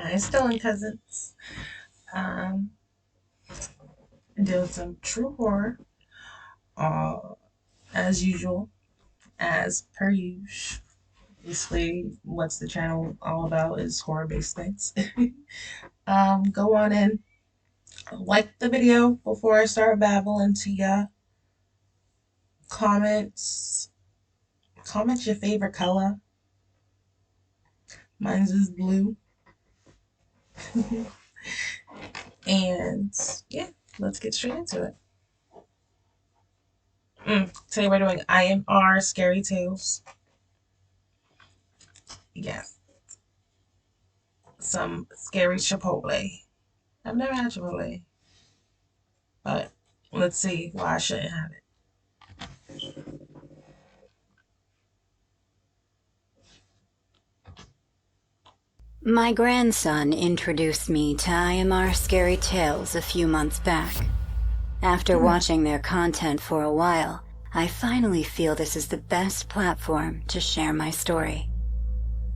It's still in Cousins. Um, doing some true horror, uh, as usual, as per usual. Basically, what's the channel all about is horror based things. Go on and like the video before I start babbling to ya. Comments, comment your favorite color. Mine's is blue. And yeah, let's get straight into it. Today we're doing IMR Scary Tales. Yeah, some scary Chipotle. I've never had Chipotle, but let's see why I shouldn't have it. My grandson introduced me to IMR Scary Tales a few months back. After watching their content for a while, I finally feel this is the best platform to share my story.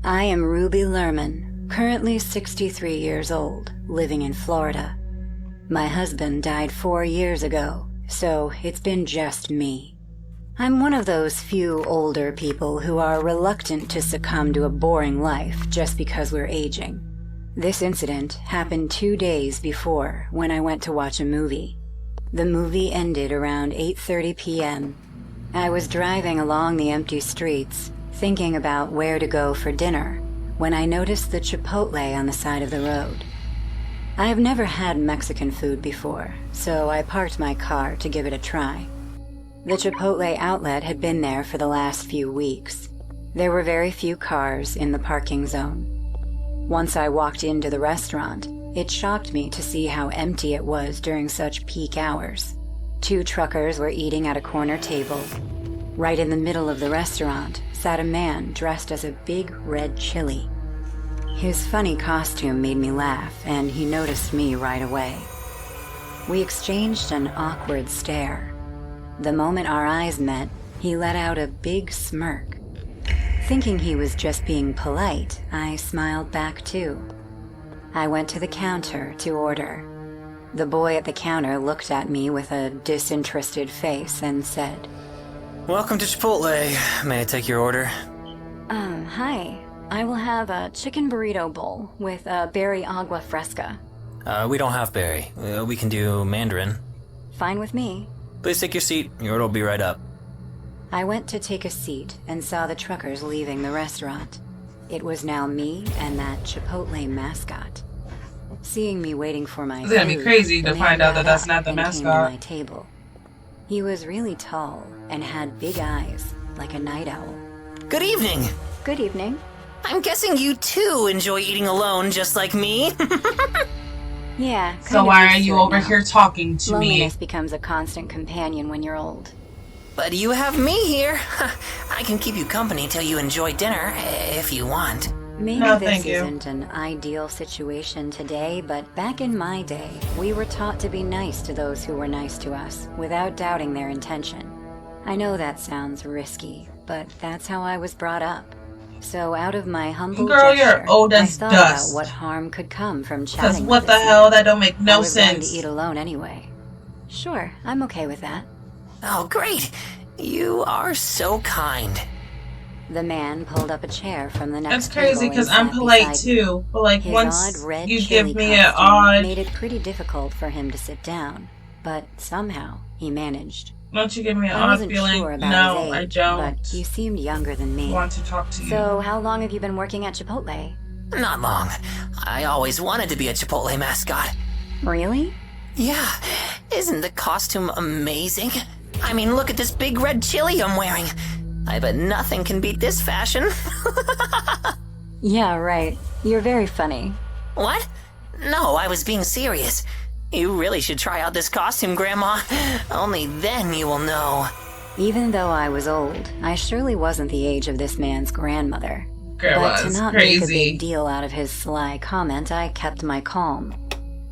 I am Ruby Lerman, currently 63 years old, living in Florida. My husband died 4 years ago, so it's been just me. I'm one of those few older people who are reluctant to succumb to a boring life just because we're aging. This incident happened 2 days before when I went to watch a movie. The movie ended around 8:30 p.m. I was driving along the empty streets, thinking about where to go for dinner, when I noticed the Chipotle on the side of the road. I've never had Mexican food before, so I parked my car to give it a try. The Chipotle outlet had been there for the last few weeks. There were very few cars in the parking zone. Once I walked into the restaurant, it shocked me to see how empty it was during such peak hours. 2 truckers were eating at a corner table. Right in the middle of the restaurant sat a man dressed as a big red chili. His funny costume made me laugh, and he noticed me right away. We exchanged an awkward stare. The moment our eyes met, he let out a big smirk. Thinking he was just being polite, I smiled back too. I went to the counter to order. The boy at the counter looked at me with a disinterested face and said, "Welcome to Chipotle. May I take your order?" Hi. I will have a chicken burrito bowl with a berry agua fresca." We don't have berry. We can do mandarin. "Fine with me." Please take your seat. Your order will be right up. I went to take a seat and saw the truckers leaving the restaurant. It was now me and that Chipotle mascot. Seeing me waiting for my It's gonna be food, crazy to the man find out that got that's up not the and came to mascot. my table. He was really tall and had big eyes, like a night owl. Good evening. "Good evening." I'm guessing you too enjoy eating alone just like me. Yeah. So why are you over here talking to me? Loneliness becomes a constant companion when you're old. But you have me here. I can keep you company till you enjoy dinner, if you want. Maybe No, this thank you. isn't an ideal situation today, but back in my day, we were taught to be nice to those who were nice to us, without doubting their intention. I know that sounds risky, but that's how I was brought up. So out of my humble Girl, gesture, you're old I as thought dust. about what harm could come from Cause chatting what with the this hell? man. That don't make I no was going sense. to eat alone anyway. Sure, I'm okay with that. Oh, great. You are so kind. The man pulled up a chair from the next That's crazy table because and I'm sat polite beside me. too. But like His once odd red you chili give me an costume odd, made it pretty difficult for him to sit down, but somehow he managed. don't you give me an I odd wasn't feeling? sure about No, his I age, don't but you seemed younger than me. want to talk to you. So how long have you been working at Chipotle? Not long. I always wanted to be a Chipotle mascot. Really? Yeah, isn't the costume amazing? I mean, look at this big red chili I'm wearing. I bet nothing can beat this fashion. Yeah, right. You're very funny. What? No, I was being serious. You really should try out this costume, Grandma. Only then you will know. Even though I was old, I surely wasn't the age of this man's grandmother. Grandma But to is not make a crazy. big deal out of his sly comment, I kept my calm.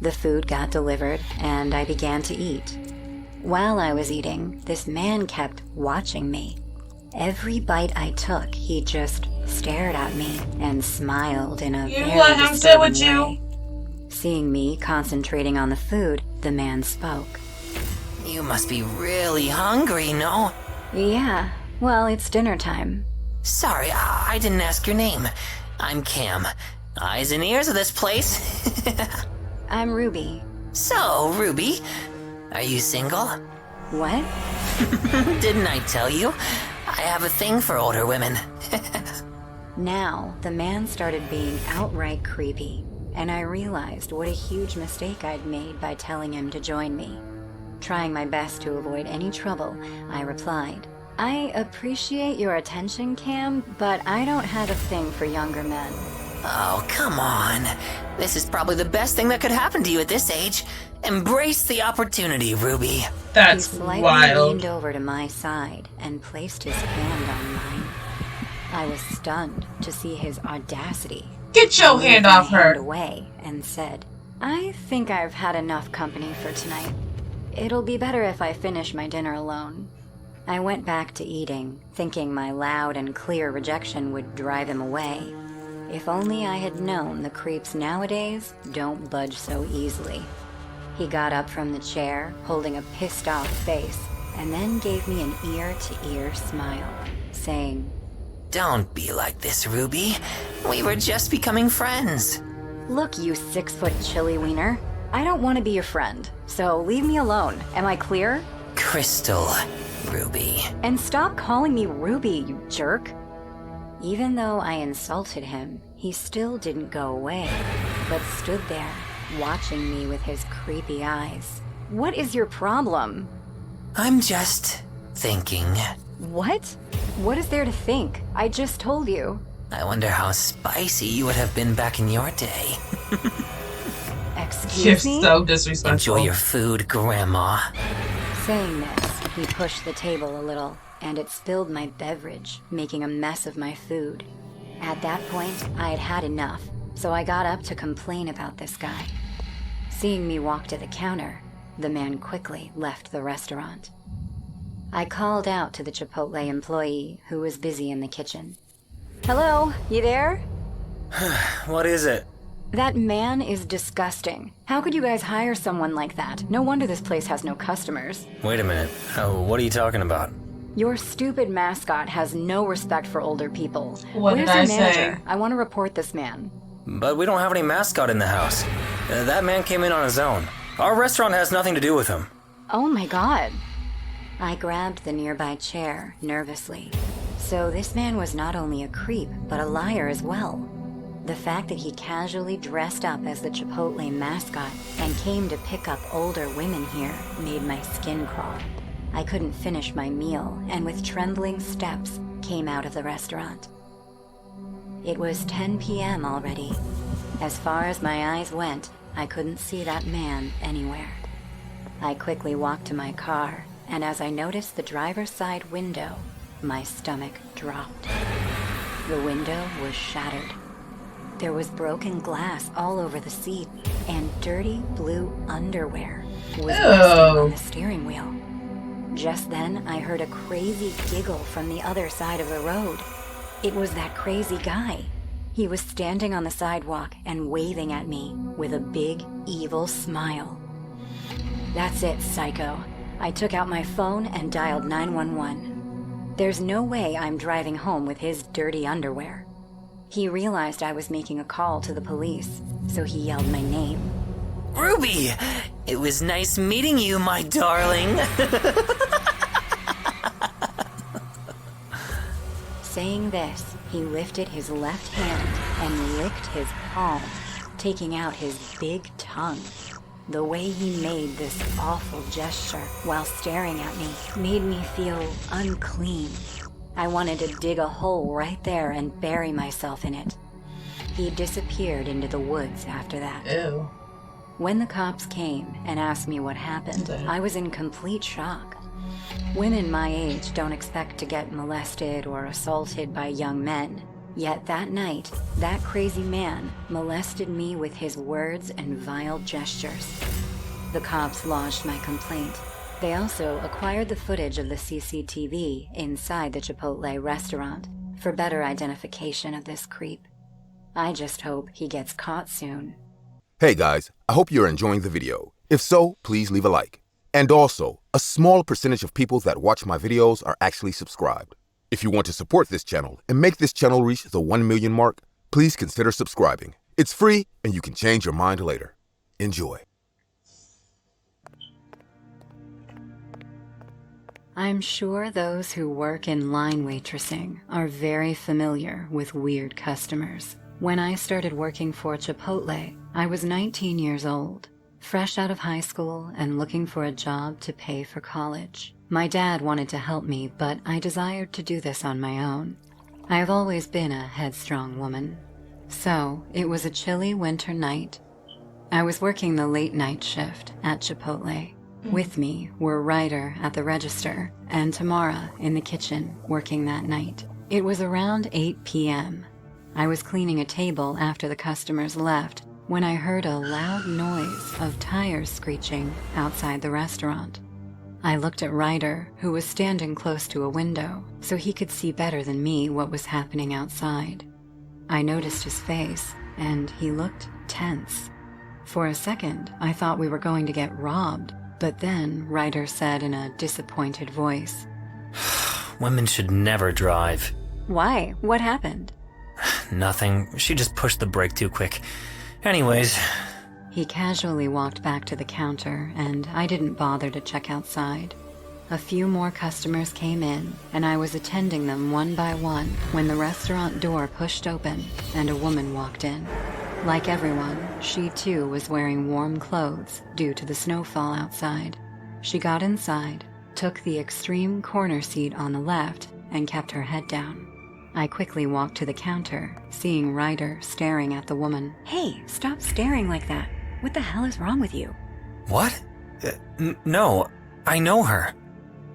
The food got delivered, and I began to eat. While I was eating, this man kept watching me. Every bite I took, he just stared at me, and smiled in a You very let him sit with disturbing you? way. Seeing me concentrating on the food, the man spoke. You must be really hungry, no? Yeah, well, it's dinner time. Sorry, I didn't ask your name. I'm Cam. Eyes and ears of this place. I'm Ruby. So, Ruby, are you single? What? Didn't I tell you? I have a thing for older women. Now, the man started being outright creepy, and I realized what a huge mistake I'd made by telling him to join me. Trying my best to avoid any trouble, I replied, I appreciate your attention, Cam, but I don't have a thing for younger men. Oh, come on. This is probably the best thing that could happen to you at this age. Embrace the opportunity, Ruby. That's He slightly wild. leaned over to my side and placed his hand on mine. I was stunned to see his audacity. Get your Moved hand my off her. hand away and said, I think I've had enough company for tonight. It'll be better if I finish my dinner alone. I went back to eating, thinking my loud and clear rejection would drive him away. If only I had known the creeps nowadays don't budge so easily. He got up from the chair, holding a pissed-off face, and then gave me an ear-to-ear smile, saying, Don't be like this, Ruby. We were just becoming friends. Look, you 6-foot chili wiener. I don't want to be your friend, so leave me alone. Am I clear? Crystal, Ruby. And stop calling me Ruby, you jerk. Even though I insulted him, he still didn't go away, but stood there, watching me with his creepy eyes. What is your problem? I'm just thinking. What? What is there to think? I just told you. I wonder how spicy you would have been back in your day. You're Excuse me? so disrespectful. Enjoy your food, Grandma. Saying this, he pushed the table a little, and it spilled my beverage, making a mess of my food. At that point, I had had enough, so I got up to complain about this guy. Seeing me walk to the counter, the man quickly left the restaurant. I called out to the Chipotle employee who was busy in the kitchen. Hello, you there? What is it? That man is disgusting. How could you guys hire someone like that? No wonder this place has no customers. Wait a minute. Oh, what are you talking about? Your stupid mascot has no respect for older people. What Where's did I your say? manager? I want to report this man. But we don't have any mascot in the house. That man came in on his own. Our restaurant has nothing to do with him. Oh my god. I grabbed the nearby chair, nervously. So this man was not only a creep, but a liar as well. The fact that he casually dressed up as the Chipotle mascot and came to pick up older women here made my skin crawl. I couldn't finish my meal, and with trembling steps, came out of the restaurant. It was 10 p.m. already. As far as my eyes went, I couldn't see that man anywhere. I quickly walked to my car, and as I noticed the driver's side window, my stomach dropped. The window was shattered. There was broken glass all over the seat, and dirty blue underwear was resting on the steering wheel. Just then, I heard a crazy giggle from the other side of the road. It was that crazy guy. He was standing on the sidewalk and waving at me with a big, evil smile. That's it, psycho. I took out my phone and dialed 911. There's no way I'm driving home with his dirty underwear. He realized I was making a call to the police, so he yelled my name. Ruby! It was nice meeting you, my darling. Saying this, he lifted his left hand and licked his palm, taking out his big tongue. The way he made this awful gesture while staring at me made me feel unclean. I wanted to dig a hole right there and bury myself in it. He disappeared into the woods after that. Ew. When the cops came and asked me what happened, I was in complete shock. Women my age don't expect to get molested or assaulted by young men. Yet that night, that crazy man molested me with his words and vile gestures. The cops lodged my complaint. They also acquired the footage of the CCTV inside the Chipotle restaurant, for better identification of this creep. I just hope he gets caught soon. Hey guys, I hope you're enjoying the video. If so, please leave a like. And also, a small percentage of people that watch my videos are actually subscribed. If you want to support this channel and make this channel reach the 1 million mark, please consider subscribing. It's free and you can change your mind later. Enjoy. I'm sure those who work in line waitressing are very familiar with weird customers. When I started working for Chipotle, I was 19 years old, fresh out of high school and looking for a job to pay for college. My dad wanted to help me, but I desired to do this on my own. I have always been a headstrong woman. So, it was a chilly winter night. I was working the late night shift at Chipotle. With me were Ryder at the register and Tamara in the kitchen working that night. It was around 8 p.m. I was cleaning a table after the customers left when I heard a loud noise of tires screeching outside the restaurant. I looked at Ryder, who was standing close to a window, so he could see better than me what was happening outside. I noticed his face, and he looked tense. For a second, I thought we were going to get robbed. But then, Ryder said in a disappointed voice, Women should never drive. "Why? What happened?" Nothing. She just pushed the brake too quick. Anyways. He casually walked back to the counter, and I didn't bother to check outside. A few more customers came in, and I was attending them one by one when the restaurant door pushed open and a woman walked in. Like everyone, she too was wearing warm clothes due to the snowfall outside. She got inside, took the extreme corner seat on the left, and kept her head down. I quickly walked to the counter, seeing Ryder staring at the woman. "Hey, stop staring like that. What the hell is wrong with you?" What? No, I know her.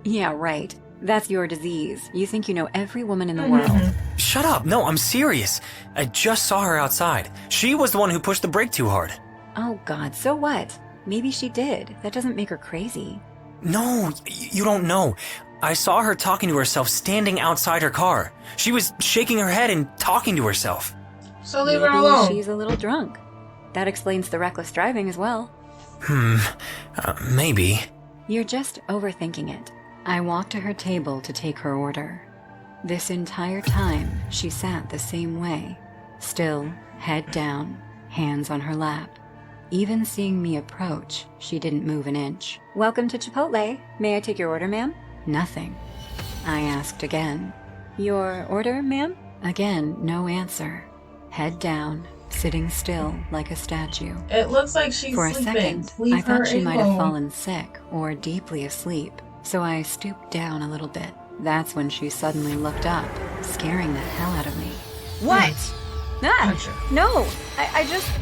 "Yeah, right. That's your disease. You think you know every woman in the world." Shut up. No, I'm serious. I just saw her outside. She was the one who pushed the brake too hard. Oh God, so what? Maybe she did. That doesn't make her crazy. No, you don't know. I saw her talking to herself standing outside her car. She was shaking her head and talking to herself. So leave her Maybe alone. she's a little drunk. That explains the reckless driving as well. Maybe. You're just overthinking it. I walked to her table to take her order. This entire time, she sat the same way, still, head down, hands on her lap. Even seeing me approach, she didn't move an inch. "Welcome to Chipotle. May I take your order, ma'am?" Nothing. I asked again. "Your order, ma'am?" Again, no answer. Head down, sitting still like a statue. It looks like she's For a sleeping. second, Leave I her thought she might have alone. fallen sick or deeply asleep, so I stooped down a little bit. That's when she suddenly looked up, scaring the hell out of me. What? Ah, Gotcha. no.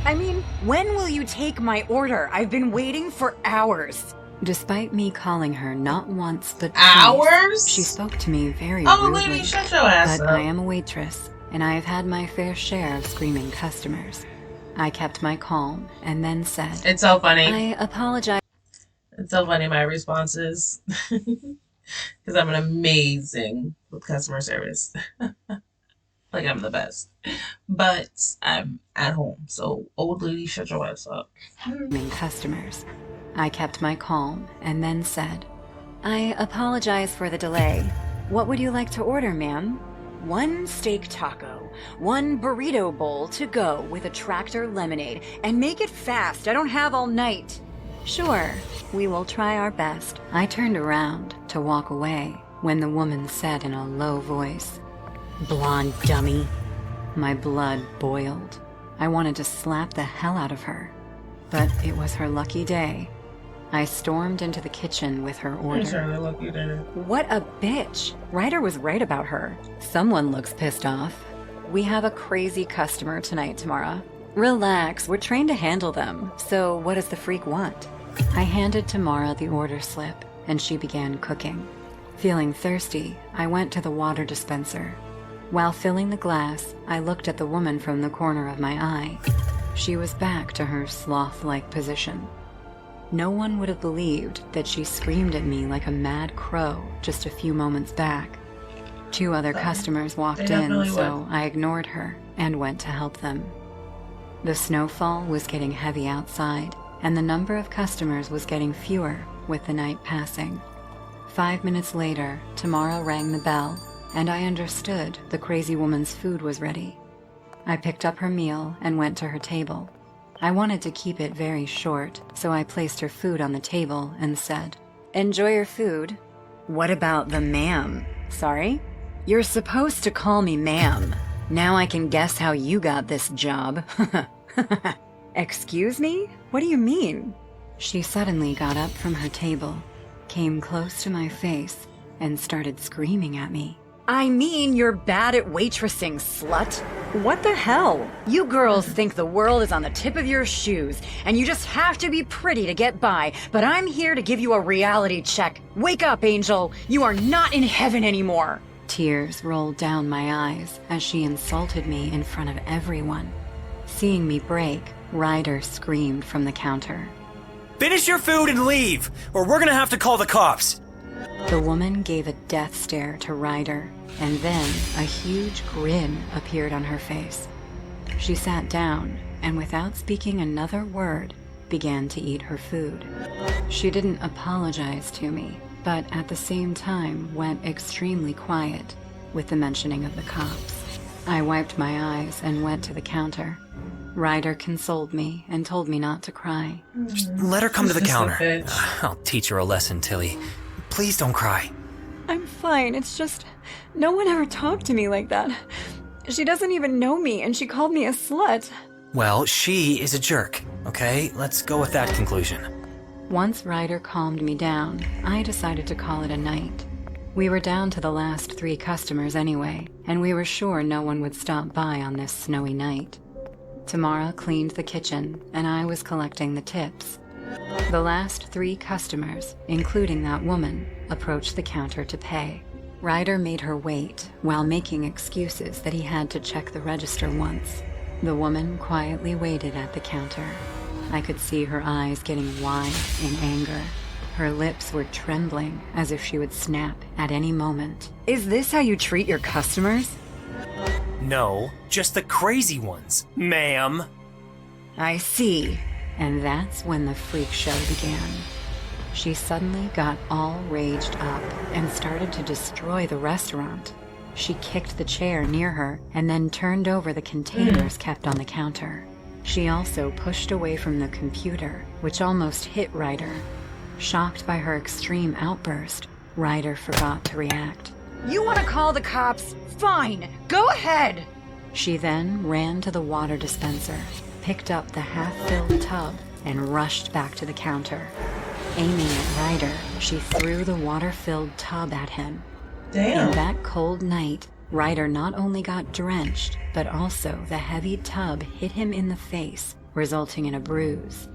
I mean, when will you take my order? I've been waiting for hours. Despite me calling her not once but Hours? twice, she spoke to me very Oh, rudely. lady, shut your ass But up. I am a waitress, and I have had my fair share of screaming customers. I kept my calm and then said, It's so funny. "I apologize." It's so funny, my responses. Because I'm amazing with customer service. Like, I'm the best. But I'm at home, so old lady, shut your ass up. Screaming customers. I kept my calm and then said, "I apologize for the delay. What would you like to order, ma'am?" One steak taco, one burrito bowl to go with a tractor lemonade, and make it fast. I don't have all night. "Sure, we will try our best." I turned around to walk away when the woman said in a low voice, Blonde dummy. My blood boiled. I wanted to slap the hell out of her, but it was her lucky day. I stormed into the kitchen with her I'm order. sure they're lucky to. What a bitch! Ryder was right about her. Someone looks pissed off. "We have a crazy customer tonight, Tamara." "Relax, we're trained to handle them. So what does the freak want?" I handed Tamara the order slip, and she began cooking. Feeling thirsty, I went to the water dispenser. While filling the glass, I looked at the woman from the corner of my eye. She was back to her sloth-like position. No one would have believed that she screamed at me like a mad crow just a few moments back. 2 other So, customers they walked in, definitely so I ignored her and went to help them. The snowfall was getting heavy outside, and the number of customers was getting fewer with the night passing. 5 minutes later, Tamara rang the bell, and I understood the crazy woman's food was ready. I picked up her meal and went to her table. I wanted to keep it very short, so I placed her food on the table and said, "Enjoy your food." "What about the ma'am?" "Sorry?" "You're supposed to call me ma'am. Now I can guess how you got this job." "Excuse me? What do you mean?" She suddenly got up from her table, came close to my face, and started screaming at me. "I mean, you're bad at waitressing, slut. What the hell? You girls think the world is on the tip of your shoes, and you just have to be pretty to get by, but I'm here to give you a reality check. Wake up, Angel. You are not in heaven anymore." Tears rolled down my eyes as she insulted me in front of everyone. Seeing me break, Ryder screamed from the counter. Finish your food and leave, or we're gonna have to call the cops. The woman gave a death stare to Ryder, and then a huge grin appeared on her face. She sat down, and without speaking another word, began to eat her food. She didn't apologize to me, but at the same time went extremely quiet with the mentioning of the cops. I wiped my eyes and went to the counter. Ryder consoled me and told me not to cry. Just let her come to the She's a counter. bitch. I'll teach her a lesson, Tilly. Please don't cry. I'm fine, it's just no one ever talked to me like that. She doesn't even know me, and she called me a slut. Well, she is a jerk, okay? Let's go with that conclusion. Once Ryder calmed me down, I decided to call it a night. We were down to the last 3 customers anyway, and we were sure no one would stop by on this snowy night. Tamara cleaned the kitchen, and I was collecting the tips. The last 3 customers, including that woman, approached the counter to pay. Ryder made her wait while making excuses that he had to check the register once. The woman quietly waited at the counter. I could see her eyes getting wide in anger. Her lips were trembling as if she would snap at any moment. "Is this how you treat your customers?" No, just the crazy ones, ma'am. "I see." And that's when the freak show began. She suddenly got all raged up and started to destroy the restaurant. She kicked the chair near her and then turned over the containers kept on the counter. She also pushed away from the computer, which almost hit Ryder. Shocked by her extreme outburst, Ryder forgot to react. "You want to call the cops? Fine, go ahead!" She then ran to the water dispenser, picked up the half-filled tub, and rushed back to the counter. Aiming at Ryder, she threw the water-filled tub at him. Damn. In that cold night, Ryder not only got drenched, but also the heavy tub hit him in the face, resulting in a bruise.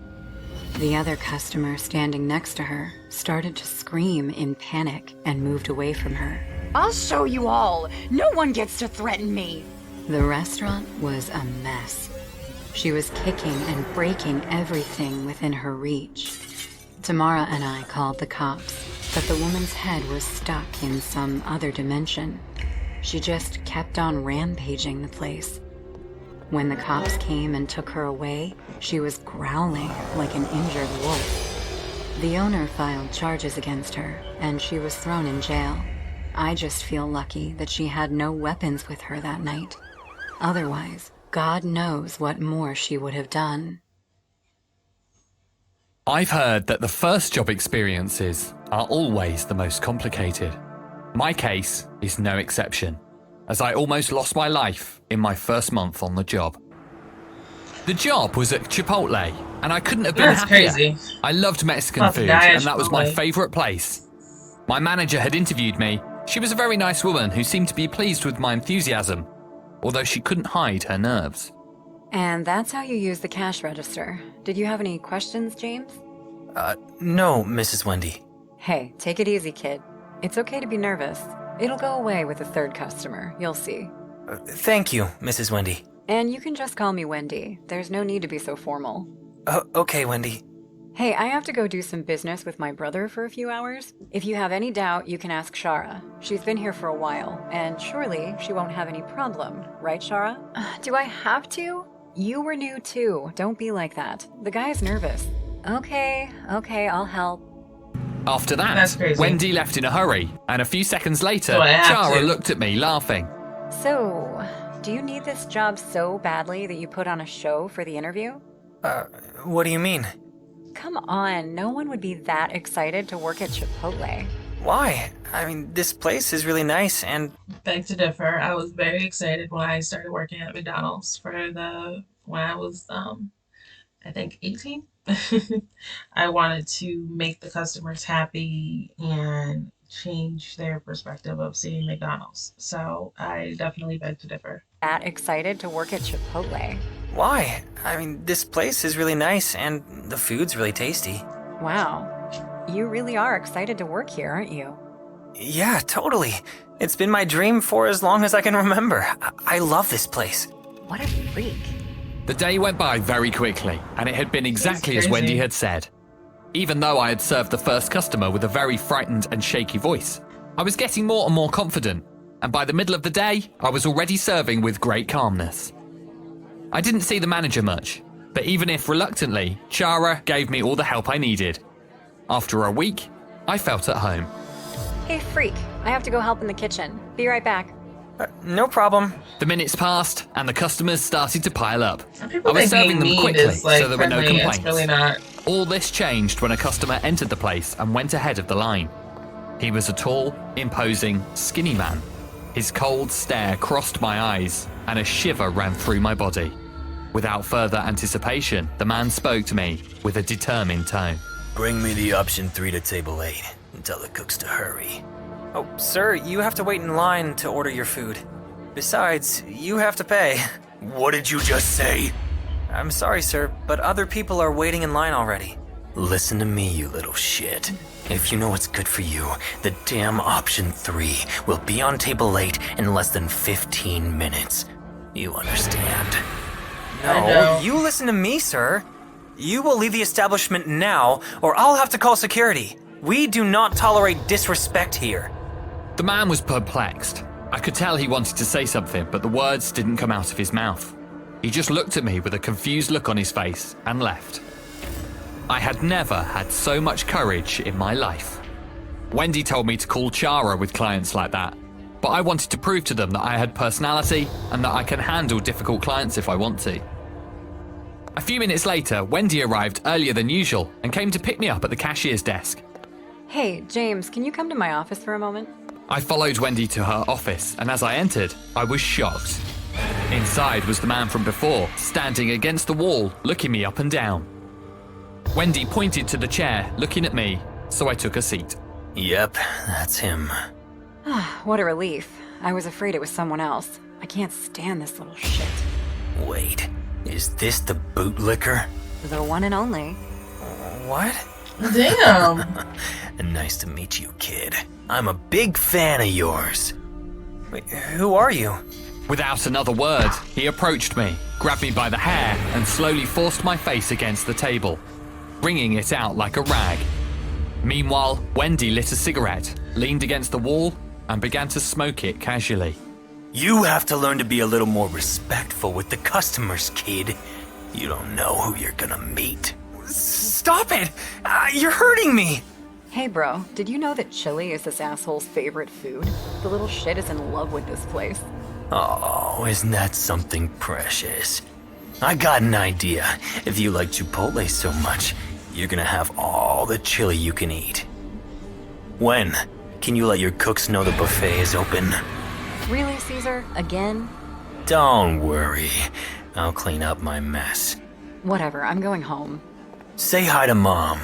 The other customer standing next to her started to scream in panic and moved away from her. I'll show you all. No one gets to threaten me. The restaurant was a mess. She was kicking and breaking everything within her reach. Tamara and I called the cops, but the woman's head was stuck in some other dimension. She just kept on rampaging the place. When the cops came and took her away, she was growling like an injured wolf. The owner filed charges against her, and she was thrown in jail. I just feel lucky that she had no weapons with her that night. Otherwise, God knows what more she would have done. I've heard that the first job experiences are always the most complicated. My case is no exception, as I almost lost my life in my first month on the job. The job was at Chipotle, and I couldn't have been That's happier. crazy. I loved Mexican About to food, die at and that was my Chipotle. favourite place. My manager had interviewed me. She was a very nice woman who seemed to be pleased with my enthusiasm, although she couldn't hide her nerves. And that's how you use the cash register. Did you have any questions, James? No, Mrs. Wendy. Hey, take it easy, kid. It's okay to be nervous. It'll go away with the 3rd customer, you'll see. Thank you, Mrs. Wendy. And you can just call me Wendy. There's no need to be so formal. Okay, Wendy. Hey, I have to go do some business with my brother for a few hours. If you have any doubt, you can ask Shara. She's been here for a while, and surely she won't have any problem, right, Shara? Do I have to? You were new too. Don't be like that. The guy's nervous. Okay, I'll help. After That's that, crazy. Wendy left in a hurry, and a few seconds later, So I have Chara to. looked at me laughing. So, do you need this job so badly that you put on a show for the interview? What do you mean? Come on, no one would be that excited to work at Chipotle. Why? I mean, this place is really nice and... Beg to differ. I was very excited when I started working at McDonald's when I was I think 18. I wanted to make the customers happy and change their perspective of seeing McDonald's. So I definitely beg to differ. That excited to work at Chipotle. Why? I mean, this place is really nice and the food's really tasty. Wow. You really are excited to work here, aren't you? Yeah, totally. It's been my dream for as long as I can remember. I love this place. What a freak. The day went by very quickly, and it had been exactly as crazy. Wendy had said. Even though I had served the first customer with a very frightened and shaky voice, I was getting more and more confident, and by the middle of the day, I was already serving with great calmness. I didn't see the manager much, but even if reluctantly, Chara gave me all the help I needed. After a week, I felt at home. Hey, freak. I have to go help in the kitchen. Be right back. No problem. The minutes passed, and the customers started to pile up. And people I was think serving them being mean quickly, is like so there were no friendly. complaints. It's really not. All this changed when a customer entered the place and went ahead of the line. He was a tall, imposing, skinny man. His cold stare crossed my eyes, and a shiver ran through my body. Without further anticipation, the man spoke to me with a determined tone. Bring me the option 3 to table 8 and tell the cooks to hurry. Oh, sir, you have to wait in line to order your food. Besides, you have to pay. What did you just say? I'm sorry, sir, but other people are waiting in line already. Listen to me, you little shit. If you know what's good for you, the damn option 3 will be on table 8 in less than 15 minutes. You understand? I No, know. you listen to me, sir. You will leave the establishment now, or I'll have to call security. We do not tolerate disrespect here. The man was perplexed. I could tell he wanted to say something, but the words didn't come out of his mouth. He just looked at me with a confused look on his face and left. I had never had so much courage in my life. Wendy told me to call Chara with clients like that, but I wanted to prove to them that I had personality and that I can handle difficult clients if I want to. A few minutes later, Wendy arrived earlier than usual and came to pick me up at the cashier's desk. Hey, James, can you come to my office for a moment? I followed Wendy to her office, and as I entered, I was shocked. Inside was the man from before, standing against the wall, looking me up and down. Wendy pointed to the chair, looking at me, so I took a seat. Yep, that's him. What a relief. I was afraid it was someone else. I can't stand this little shit. Wait, is this the bootlicker? The one and only. What? Damn. Nice to meet you, kid. I'm a big fan of yours. Wait, who are you? Without another word, he approached me, grabbed me by the hair, and slowly forced my face against the table, wringing it out like a rag. Meanwhile, Wendy lit a cigarette, leaned against the wall, and began to smoke it casually. You have to learn to be a little more respectful with the customers, kid. You don't know who you're gonna meet. Stop it! You're hurting me! Hey, bro, did you know that chili is this asshole's favorite food? The little shit is in love with this place. Oh, isn't that something precious? I got an idea. If you like Chipotle so much, you're gonna have all the chili you can eat. When can you let your cooks know the buffet is open? Really, Caesar? Again? Don't worry. I'll clean up my mess. Whatever, I'm going home. Say hi to Mom.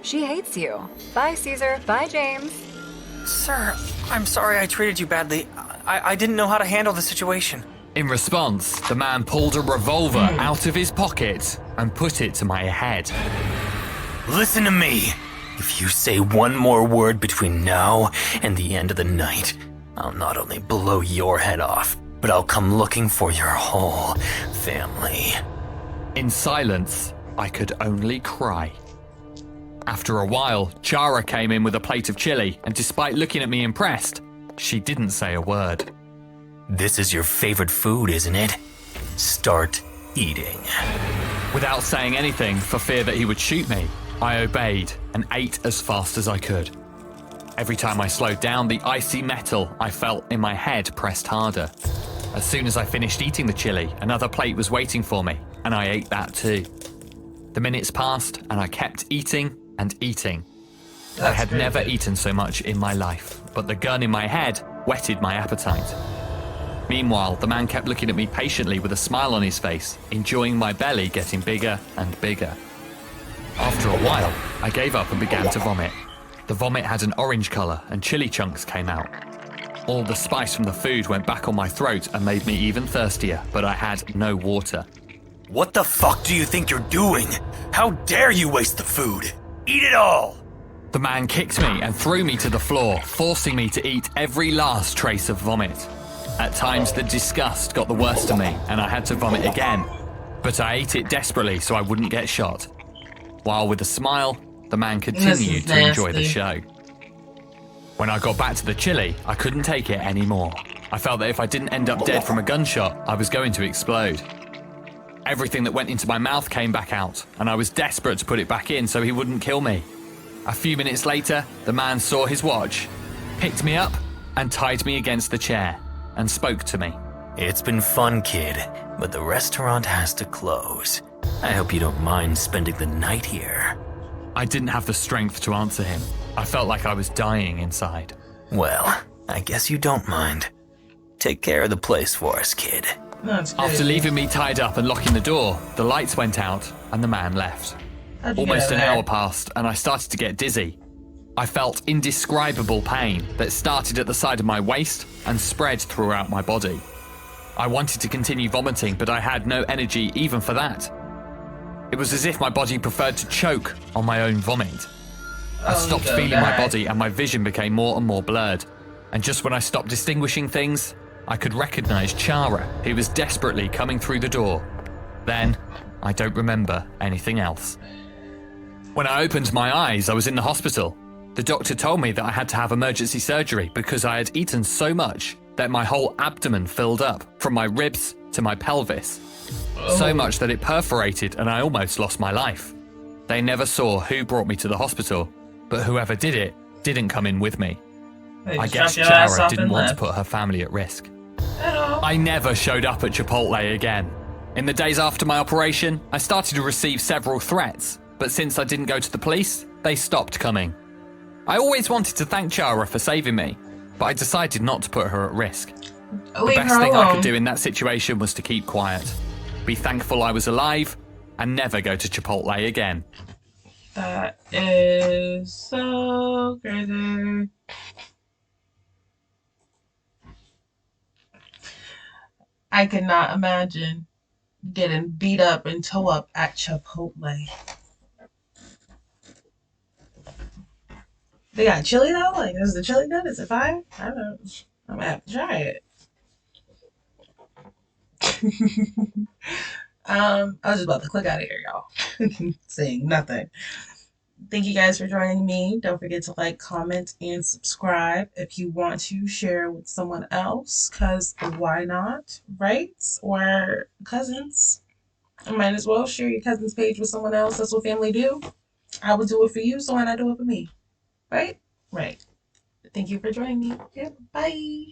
She hates you. Bye, Caesar. Bye, James. Sir, I'm sorry I treated you badly. I didn't know how to handle the situation. In response, the man pulled a revolver out of his pocket and put it to my head. Listen to me. If you say one more word between now and the end of the night, I'll not only blow your head off, but I'll come looking for your whole family. In silence, I could only cry. After a while, Chara came in with a plate of chili, and despite looking at me impressed, she didn't say a word. This is your favorite food, isn't it? Start eating. Without saying anything, for fear that he would shoot me, I obeyed and ate as fast as I could. Every time I slowed down, the icy metal I felt in my head pressed harder. As soon as I finished eating the chili, another plate was waiting for me, and I ate that too. The minutes passed, and I kept eating and eating. I had never eaten so much in my life, but the gun in my head whetted my appetite. Meanwhile, the man kept looking at me patiently with a smile on his face, enjoying my belly getting bigger and bigger. After a while, I gave up and began to vomit. The vomit had an orange colour and chili chunks came out. All the spice from the food went back on my throat and made me even thirstier, but I had no water. What the fuck do you think you're doing? How dare you waste the food? Eat it all! The man kicked me and threw me to the floor, forcing me to eat every last trace of vomit. At times, the disgust got the worst of me, and I had to vomit again. But I ate it desperately so I wouldn't get shot. While with a smile, the man continued to enjoy the show. When I got back to the chili, I couldn't take it anymore. I felt that if I didn't end up dead from a gunshot, I was going to explode. Everything that went into my mouth came back out, and I was desperate to put it back in so he wouldn't kill me. A few minutes later, the man saw his watch, picked me up, and tied me against the chair, and spoke to me. It's been fun, kid, but the restaurant has to close. I hope you don't mind spending the night here. I didn't have the strength to answer him. I felt like I was dying inside. Well, I guess you don't mind. Take care of the place for us, kid. After leaving me tied up and locking the door, the lights went out and the man left. Almost an hour passed and I started to get dizzy. I felt indescribable pain that started at the side of my waist and spread throughout my body. I wanted to continue vomiting, but I had no energy even for that. It was as if my body preferred to choke on my own vomit. I stopped feeling my body and my vision became more and more blurred. And just when I stopped distinguishing things, I could recognize Chara, who was desperately coming through the door. Then, I don't remember anything else. When I opened my eyes, I was in the hospital. The doctor told me that I had to have emergency surgery because I had eaten so much that my whole abdomen filled up, from my ribs to my pelvis. So much that it perforated and I almost lost my life. They never saw who brought me to the hospital, but whoever did it didn't come in with me. I guess Chara didn't want to put her family at risk. I never showed up at Chipotle again. In the days after my operation, I started to receive several threats, but since I didn't go to the police, they stopped coming. I always wanted to thank Chara for saving me, but I decided not to put her at risk. The best thing I could do in that situation was to keep quiet, be thankful I was alive, and never go to Chipotle again. That is so crazy. I could not imagine getting beat up and toe up at Chipotle. They got chili though? Like, is the chili good? Is it fire? I don't know. I'm gonna have to try it. I was just about to click out of here, y'all. Saying nothing. Thank you guys for joining me. Don't forget to like, comment, and subscribe. If you want to share with someone else, because why not, right? Or cousins. You might as well share your cousin's page with someone else. That's what family do. I would do it for you, so why not do it for me? Right? Right. Thank you for joining me. Yeah, bye.